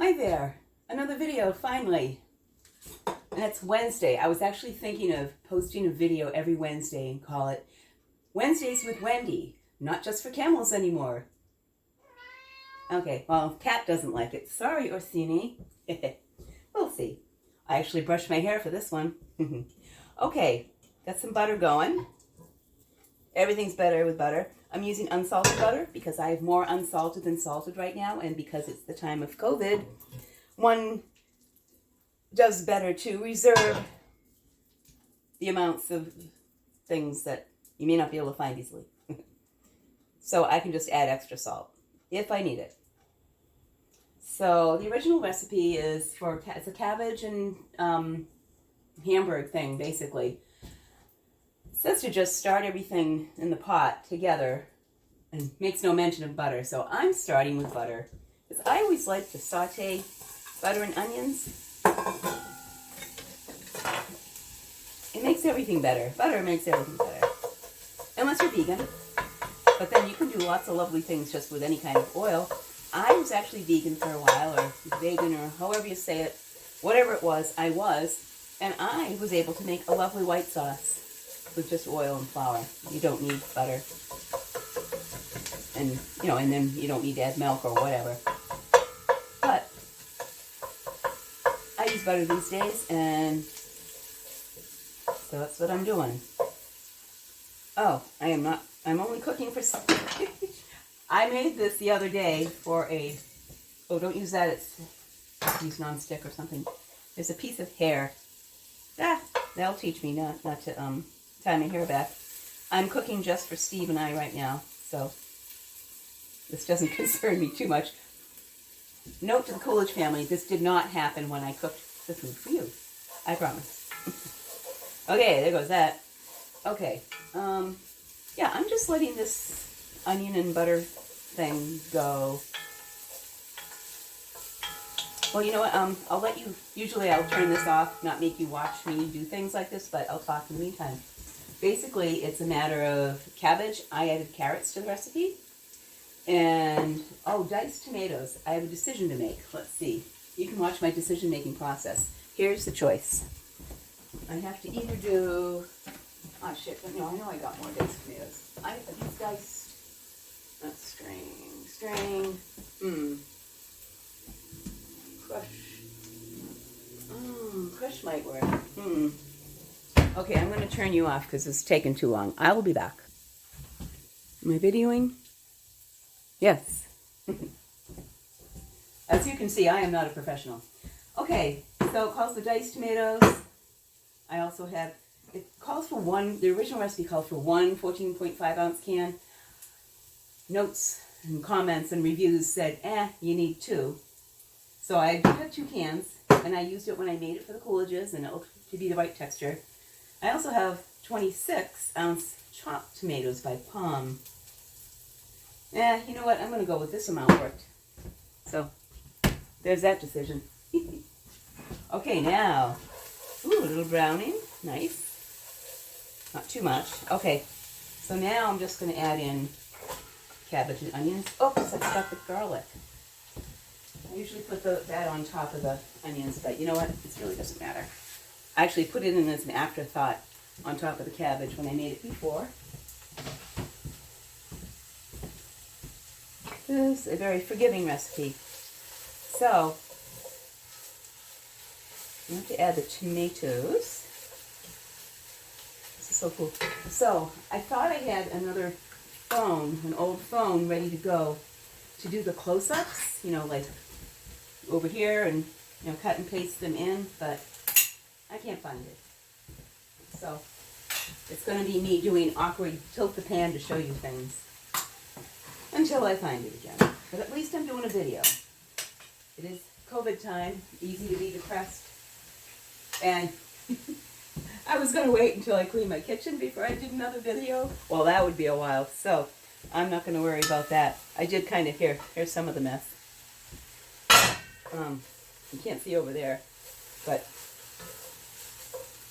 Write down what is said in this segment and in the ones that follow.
Hi there, another video finally, and it's Wednesday. I was actually thinking of posting a video every Wednesday and call it Wednesdays with Wendy, not just for camels anymore. Okay, well, Cat doesn't like it. Sorry, Orsini. We'll see. I actually brushed my hair for this one. Okay, got some butter going. Everything's better with butter. I'm using unsalted butter because I have more unsalted than salted right now, and because it's the time of COVID, one does better to reserve the amounts of things that you may not be able to find easily. So I can just add extra salt if I need it. So the original recipe is it's a cabbage and Hamburg thing, basically. It says to just start everything in the pot together and makes no mention of butter. So I'm starting with butter because I always like to saute butter and onions. It makes everything better. Butter makes everything better. Unless you're vegan. But then you can do lots of lovely things just with any kind of oil. I was actually vegan for a while, or vegan, or however you say it. Whatever it was, I was. And I was able to make a lovely white sauce with just oil and flour. You don't need butter. And, and then you don't need to add milk or whatever. But I use butter these days, and so that's what I'm doing. Oh, I'm only cooking for I made this the other day for don't use that, use nonstick or something. There's a piece of hair. That'll teach me not to tie my hair back. I'm cooking just for Steve and I right now, so this doesn't concern me too much. Note to the Coolidge family, this did not happen when I cooked the food for you. I promise. Okay, there goes that. Okay, yeah, I'm just letting this onion and butter thing go. Well, you know what, I'll let you, usually I'll turn this off, not make you watch me do things like this, but I'll talk in the meantime. Basically, it's a matter of cabbage. I added carrots to the recipe. And, diced tomatoes. I have a decision to make. Let's see. You can watch my decision-making process. Here's the choice. I have to either do... Oh, shit. No, I know I got more diced tomatoes. These diced... Not string. Crush might work. Okay, I'm going to turn you off because it's taken too long. I will be back. Am I videoing? Yes. As you can see, I am not a professional. Okay, so it calls for diced tomatoes. I also have, it calls for the original recipe calls for one 14.5 ounce can. Notes and comments and reviews said, you need 2. So I had 2 cans, and I used it when I made it for the Coolidges, and it looked to be the right texture. I also have 26 ounce chopped tomatoes by Palm. You know what? I'm going to go with this amount worked. So, there's that decision. Okay, now. Ooh, a little browning. Nice. Not too much. Okay, so now I'm just going to add in cabbage and onions. Oops, I forgot the garlic. I usually put that on top of the onions, but you know what? It really doesn't matter. I actually put it in as an afterthought on top of the cabbage when I made it before. This is a very forgiving recipe. So, I have to add the tomatoes. This is so cool. So, I thought I had another phone, an old phone, ready to go to do the close-ups, like over here and, cut and paste them in, but I can't find it. So, it's going to be me doing awkward tilt the pan to show you things. Until I find it again. But at least I'm doing a video. It is COVID time, easy to be depressed. And I was going to wait until I cleaned my kitchen before I did another video. Well, that would be a while, so I'm not going to worry about that. I did kind of here's some of the mess. You can't see over there, but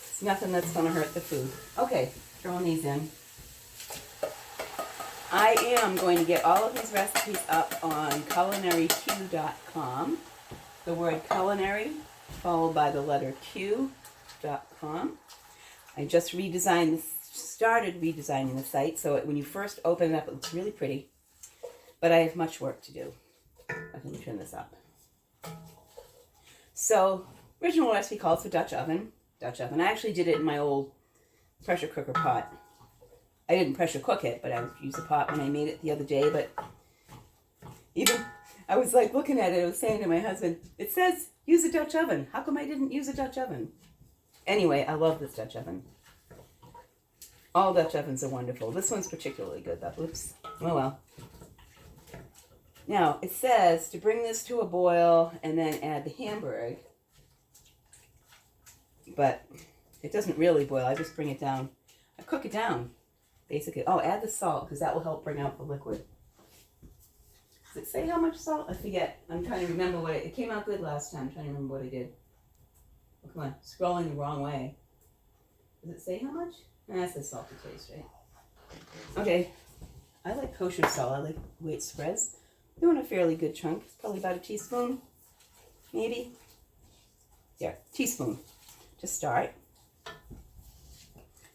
it's nothing that's going to hurt the food. Okay, throwing these in. I am going to get all of these recipes up on culinaryq.com. the word culinary, followed by the letter Q.com. I just started redesigning the site, so when you first open it up, it looks really pretty. But I have much work to do. Let me turn this up. So, original recipe calls for Dutch oven. I actually did it in my old pressure cooker pot. I didn't pressure cook it, but I used the pot when I made it the other day. But even, I was like looking at it, I was saying to my husband, it says use a Dutch oven. How come I didn't use a Dutch oven? Anyway, I love this Dutch oven. All Dutch ovens are wonderful. This one's particularly good though. Oops. Oh well. Now, it says to bring this to a boil and then add the Hamburg. But it doesn't really boil. I just bring it down. I cook it down, basically. Oh, add the salt, because that will help bring out the liquid. Does it say how much salt? I forget. I'm trying to remember what it came out good last time. I'm trying to remember what I did. Oh, come on. Scrolling the wrong way. Does it say how much? It says salt to taste, right? Okay. I like kosher salt. I like the way it spreads. Doing a fairly good chunk. It's probably about a teaspoon, maybe. Yeah, teaspoon to start.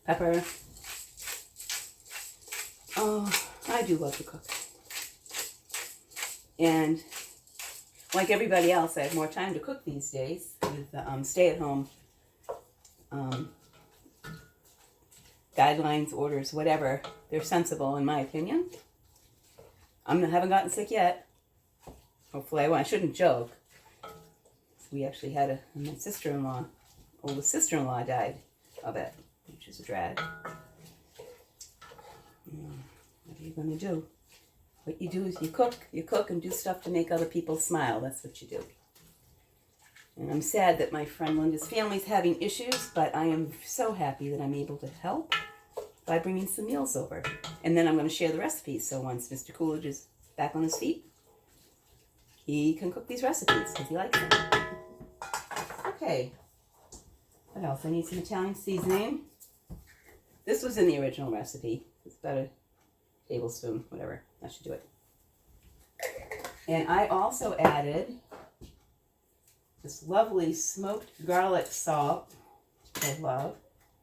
Pepper. Oh, I do love to cook. And like everybody else, I have more time to cook these days with the stay-at-home guidelines, orders, whatever. They're sensible, in my opinion. I haven't gotten sick yet. Hopefully I won't. I shouldn't joke. We actually had my sister-in-law, oldest sister-in-law died of it, which is a drag. What are you going to do? What you do is you cook and do stuff to make other people smile. That's what you do. And I'm sad that my friend Linda's family's having issues, but I am so happy that I'm able to help by bringing some meals over. And then I'm going to share the recipes, so once Mr. Coolidge is back on his feet, he can cook these recipes because he likes them. Okay. What else? I need some Italian seasoning. This was in the original recipe. It's about a tablespoon, whatever. That should do it. And I also added this lovely smoked garlic salt, which I love,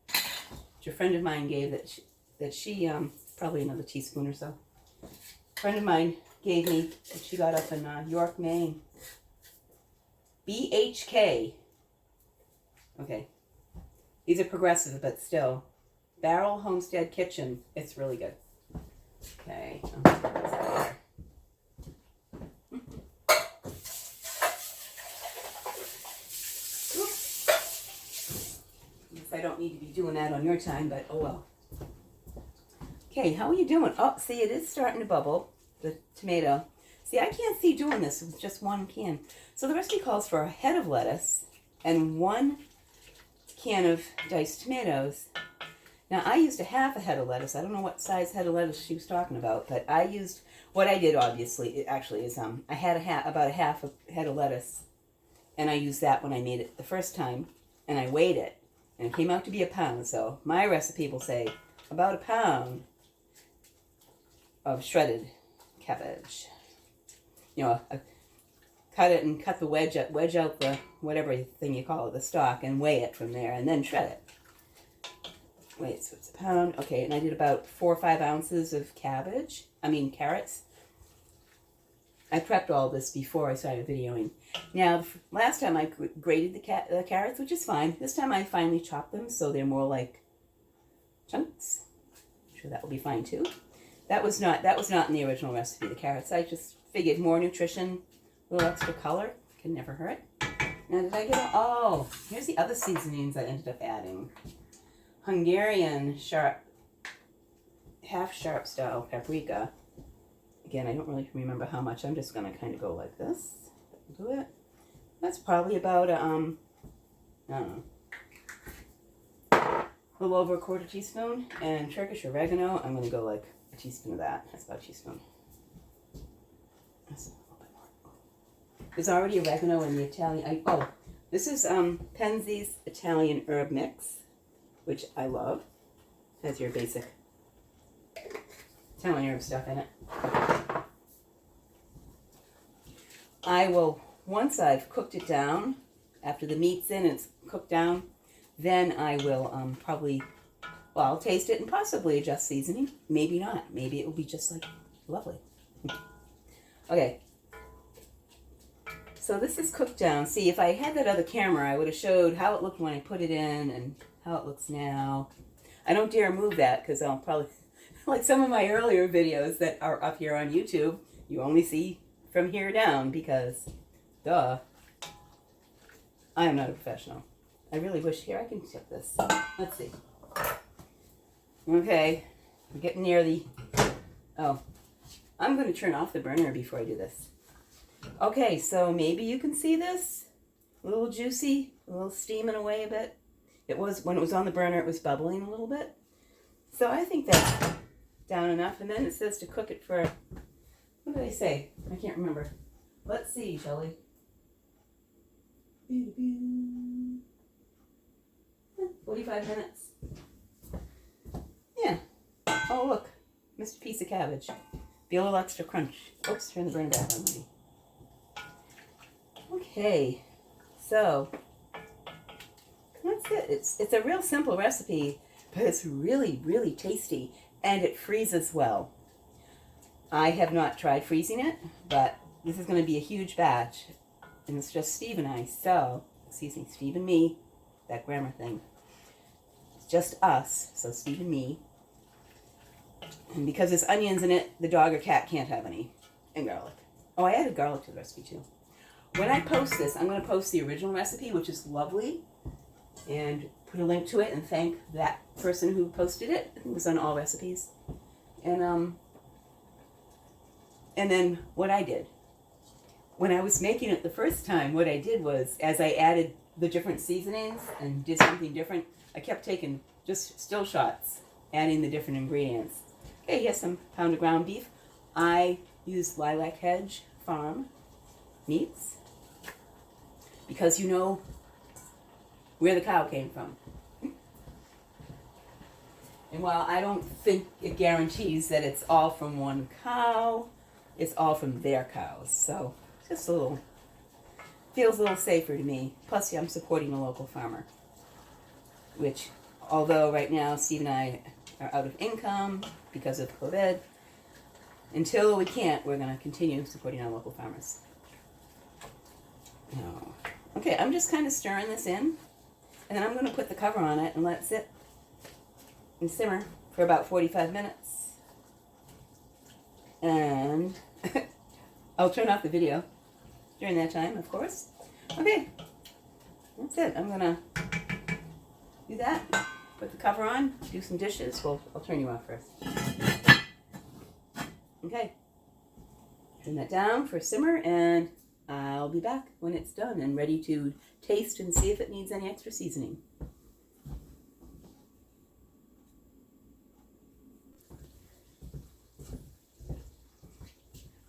which a friend of mine gave that she probably another teaspoon or so. A friend of mine gave me that she got up in York, Maine. BHK. Okay. These are progressive, but still. Barrel Homestead Kitchen. It's really good. Okay. I don't need to be doing that on your time, but oh well. Okay, how are you doing? Oh, see, it is starting to bubble, the tomato. See, I can't see doing this with just one can. So the recipe calls for a head of lettuce and 1 can of diced tomatoes. Now, I used a half a head of lettuce. I don't know what size head of lettuce she was talking about, but I used, what I did, obviously, it actually is, I had about a half a head of lettuce, and I used that when I made it the first time, and I weighed it, and it came out to be a pound. So my recipe will say about a pound of shredded cabbage. You know, cut it and cut the wedge out the whatever thing you call it, the stalk, and weigh it from there, and then shred it. Wait, so it's a pound. Okay, and I did about 4 or 5 ounces of carrots. I prepped all this before I started videoing. Now, last time I grated the carrots, which is fine. This time I finally chopped them so they're more like chunks. I'm sure that will be fine too. That was not in the original recipe, the carrots. I just figured more nutrition, a little extra color, can never hurt. Now, did I get oh, here's the other seasonings I ended up adding. Hungarian half sharp style paprika. Again, I don't really remember how much. I'm just going to kind of go like this. Do it. That's probably about, I don't know, a little over a quarter teaspoon. And Turkish oregano, I'm going to go like a teaspoon of that. That's about a teaspoon. That's a little bit more. There's already oregano in the Italian. This is Penze's Italian herb mix, which I love. Has your basic Italian herb stuff in it. I will once I've cooked it down, after the meat's in and it's cooked down, then I will probably, well, I'll taste it and possibly adjust seasoning. Maybe not. Maybe it will be just like lovely. Okay. So this is cooked down. See, if I had that other camera, I would have showed how it looked when I put it in and how it looks now. I don't dare move that because I'll probably, like some of my earlier videos that are up here on YouTube, you only see from here down because, duh, I am not a professional. I really wish, here, I can tip this. Let's see. Okay, we're getting near the, oh, I'm going to turn off the burner before I do this. Okay, so maybe you can see this. A little juicy, a little steaming away a bit. It was, when it was on the burner, it was bubbling a little bit. So I think that's down enough. And then it says to cook it for, what did I say? I can't remember. Let's see, shall we? 45 minutes. Yeah. Oh, look. Missed a piece of cabbage. Be a little extra crunch. Oops, turn the burner back on me. Okay. So, that's it. It's a real simple recipe, but it's really, really tasty, and it freezes well. I have not tried freezing it, but this is going to be a huge batch, and it's just Steve and I, so, excuse me, Steve and me, that grammar thing. It's just us, so Steve and me. And because there's onions in it, the dog or cat can't have any, and garlic. Oh, I added garlic to the recipe too. When I post this, I'm going to post the original recipe, which is lovely, and put a link to it and thank that person who posted it. It was on all recipes. And then what I did. When I was making it the first time, what I did was, as I added the different seasonings and did something different, I kept taking just still shots, adding the different ingredients. Okay, here's some pound of ground beef. I used Lilac Hedge Farm meats because you know where the cow came from. And while I don't think it guarantees that it's all from one cow, it's all from their cows. So just a little, feels a little safer to me. Plus, I'm supporting a local farmer, which, although right now Steve and I are out of income because of COVID, until we can't, we're going to continue supporting our local farmers. No. Okay, I'm just kind of stirring this in, and then I'm going to put the cover on it and let it sit and simmer for about 45 minutes. And I'll turn off the video during that time, of course. Okay, that's it. I'm going to do that, put the cover on, do some dishes. Well, I'll turn you off first. Okay, turn that down for a simmer, and I'll be back when it's done and ready to taste and see if it needs any extra seasoning.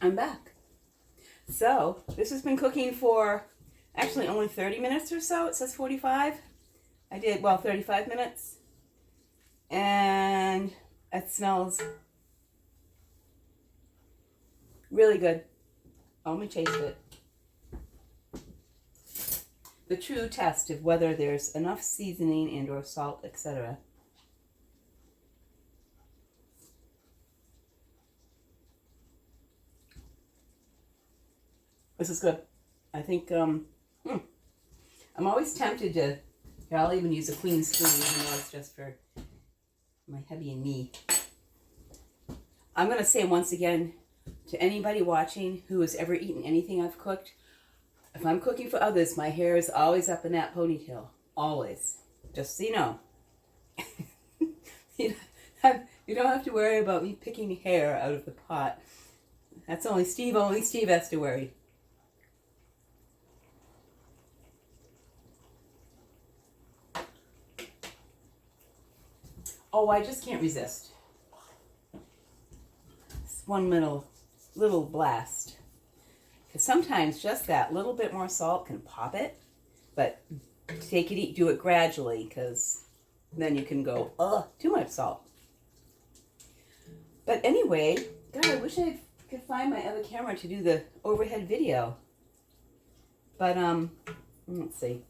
I'm back. So, this has been cooking for actually only 30 minutes or so. It says 45. I did, well, 35 minutes. And it smells really good. Let me taste it. The true test of whether there's enough seasoning and or salt, etc. This is good. I think, I'm always tempted to, I'll even use a clean spoon, even though it's just for my hubby and me. I'm going to say once again, to anybody watching who has ever eaten anything I've cooked, if I'm cooking for others, my hair is always up in that ponytail. Always. Just so you know. You don't have to worry about me picking hair out of the pot. That's only Steve has to worry. Oh, I just can't resist. It's one little blast. Because sometimes just that little bit more salt can pop it, but do it gradually, because then you can go, too much salt. But anyway, God, I wish I could find my other camera to do the overhead video. But, let's see.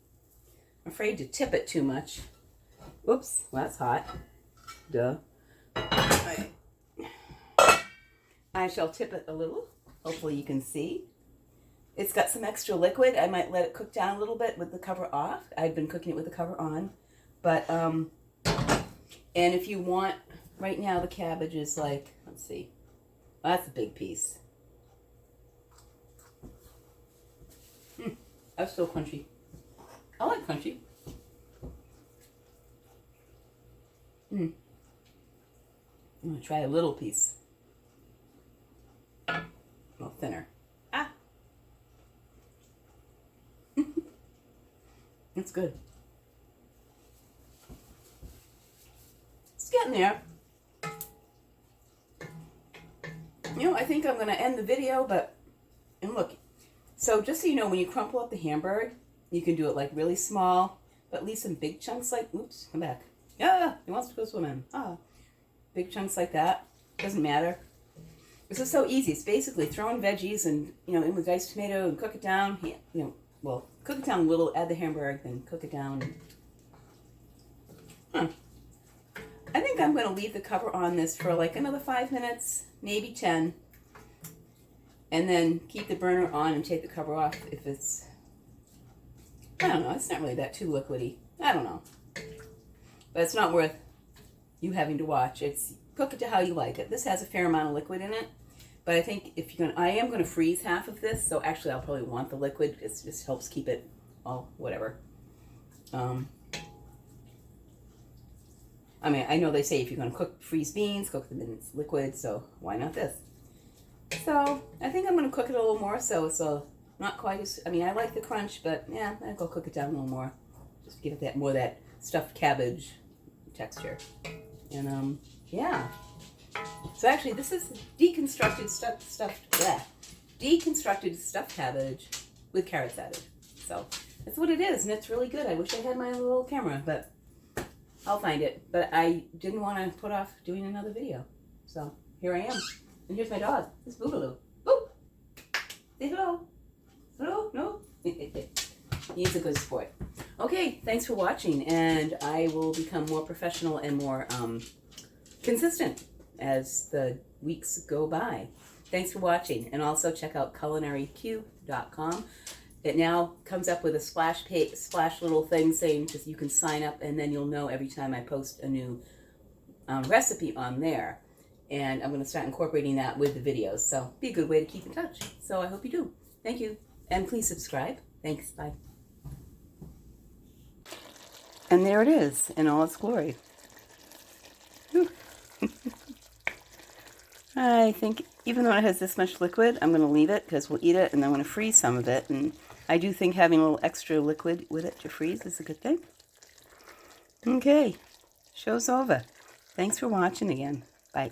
I'm afraid to tip it too much. Whoops, well, that's hot. Duh. I shall tip it a little. Hopefully you can see. It's got some extra liquid. I might let it cook down a little bit with the cover off. I've been cooking it with the cover on. But, and if you want, right now the cabbage is like, let's see. Well, that's a big piece. That's still crunchy. I like crunchy. I'm going to try a little piece. A little thinner. Ah! It's good. It's getting there. You know, I think I'm going to end the video, but, and look, so just so you know, when you crumple up the Hamburg, you can do it like really small, but leave some big chunks like, oops, come back. Yeah, he wants to go swimming. Ah, big chunks like that. Doesn't matter. This is so easy. It's basically throwing veggies and, you know, in with diced tomato and cook it down. You know, well, cook it down a little, add the Hamburg, then cook it down. I think I'm going to leave the cover on this for like another 5 minutes, maybe 10. And then keep the burner on and take the cover off if it's, I don't know, it's not really that too liquidy. I don't know. But it's not worth you having to watch. It's cook it to how you like it. This has a fair amount of liquid in it. But I think if you're gonna, I am going to freeze half of this. So actually I'll probably want the liquid. It just helps keep it all whatever. I mean, I know they say if you're going to freeze beans, cook them in liquid. So why not this? So I think I'm going to cook it a little more, so it's not quite as, I mean, I like the crunch, but yeah, I'll go cook it down a little more. Just give it that more that stuffed cabbage texture. And yeah. So actually this is deconstructed stuffed cabbage with carrots added. So that's what it is, and it's really good. I wish I had my little camera, but I'll find it. But I didn't want to put off doing another video. So here I am. And here's my dog. This is Boogaloo. Boop! Say hello. Hello? No? He's a good sport. Okay, thanks for watching. And I will become more professional and more consistent as the weeks go by. Thanks for watching. And also check out culinaryq.com. It now comes up with a splash little thing saying just you can sign up, and then you'll know every time I post a new recipe on there. And I'm going to start incorporating that with the videos. So be a good way to keep in touch. So I hope you do. Thank you. And please subscribe. Thanks. Bye. And there it is in all its glory. I think even though it has this much liquid, I'm going to leave it because we'll eat it and I'm going to freeze some of it. And I do think having a little extra liquid with it to freeze is a good thing. Okay. Show's over. Thanks for watching again. Bye.